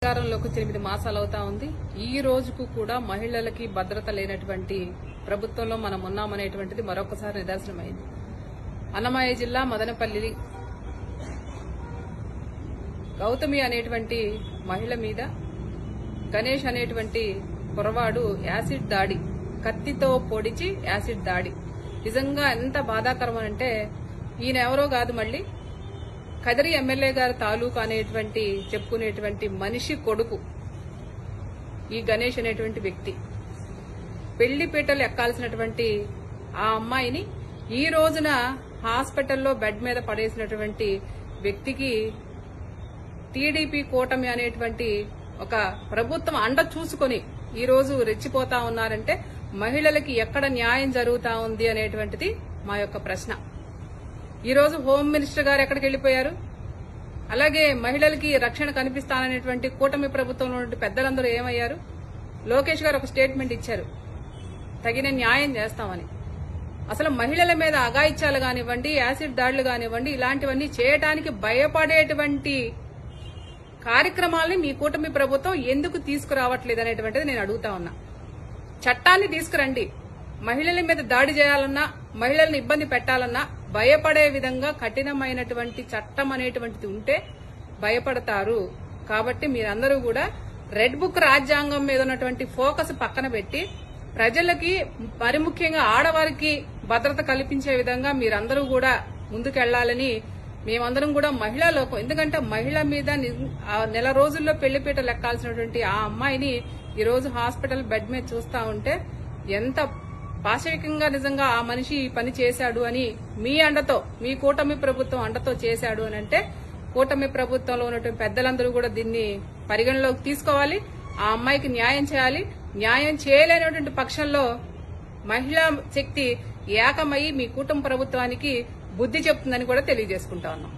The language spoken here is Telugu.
అధికారంలోకి 8 మాసాలు అవుతా ఉంది. ఈ రోజుకు కూడా మహిళలకి భద్రత లేనటువంటి ప్రభుత్వంలో మనం ఉన్నామనేటువంటిది మరొకసారి నిదర్శనమైంది. అన్నమయ్య జిల్లా మదనపల్లి గౌతమి అనేటువంటి మహిళ మీద గణేష్ అనేటువంటి కుర్రవాడు యాసిడ్ దాడి, కత్తితో పొడిచి యాసిడ్ దాడి. నిజంగా ఎంత బాధాకరం అంటే ఈయన ఎవరో కాదు, మళ్లీ కదిరి ఎమ్మెల్యే గారి తాలూకు అనేటువంటి చెప్పుకునేటువంటి మనిషి కొడుకు ఈ గణేష్ అనేటువంటి వ్యక్తి. పెళ్లిపీటలు ఎక్కాల్సినటువంటి ఆ అమ్మాయిని ఈ రోజున హాస్పిటల్లో బెడ్ మీద పడేసినటువంటి వ్యక్తికి టీడీపీ కూటమి అనేటువంటి ఒక ప్రభుత్వం అండ చూసుకొని ఈ రోజు రెచ్చిపోతా ఉన్నారంటే మహిళలకి ఎక్కడ న్యాయం జరుగుతా ఉంది అనేటువంటిది మా యొక్క ప్రశ్న. ఈ రోజు హోమ్ మినిస్టర్ గారు ఎక్కడికి వెళ్లిపోయారు? అలాగే మహిళలకి రక్షణ కనిపిస్తాననేటువంటి కూటమి ప్రభుత్వంలో పెద్దలందరూ ఏమయ్యారు? లోకేష్ గారు ఒక స్టేట్మెంట్ ఇచ్చారు, తగిన న్యాయం చేస్తామని. అసలు మహిళల మీద అఘాయిత్యాలు కానివ్వండి, యాసిడ్ దాడులు కానివ్వండి, ఇలాంటివన్నీ చేయడానికి భయపడేటువంటి కార్యక్రమాలని మీ కూటమి ప్రభుత్వం ఎందుకు తీసుకురావట్లేదు అనేటువంటిది నేను అడుగుతా ఉన్నా. చట్టాన్ని తీసుకురండి. మహిళల మీద దాడి చేయాలన్నా, మహిళల్ని ఇబ్బంది పెట్టాలన్నా భయపడే విధంగా కఠినమైనటువంటి చట్టం అనేటువంటిది ఉంటే భయపడతారు. కాబట్టి మీరందరూ కూడా రెడ్ బుక్ రాజ్యాంగం మీద ఉన్నటువంటి ఫోకస్ పక్కన పెట్టి ప్రజలకి, మరి ముఖ్యంగా ఆడవారికి భద్రత కల్పించే విధంగా మీరందరూ కూడా ముందుకెళ్లాలని మేమందరం కూడా మహిళా లోకం. ఎందుకంటే మహిళ మీద నెల రోజుల్లో పెళ్లిపీట లెక్కాల్సినటువంటి ఆ అమ్మాయిని ఈ రోజు హాస్పిటల్ బెడ్ మీద చూస్తా ఉంటే ఎంత పాశవికంగా నిజంగా ఆ మనిషి ఈ పని చేశాడు అని మీ అండతో, మీ కూటమి ప్రభుత్వం అండతో చేశాడు అని అంటే కూటమి ప్రభుత్వంలో ఉన్నటువంటి పెద్దలందరూ కూడా దీన్ని పరిగణలోకి తీసుకోవాలి. ఆ అమ్మాయికి న్యాయం చేయాలి. న్యాయం చేయలేనటువంటి పక్షంలో మహిళా శక్తి ఏకమై మీ కూటమి ప్రభుత్వానికి బుద్ధి చెప్తుందని కూడా తెలియజేసుకుంటా ఉన్నాం.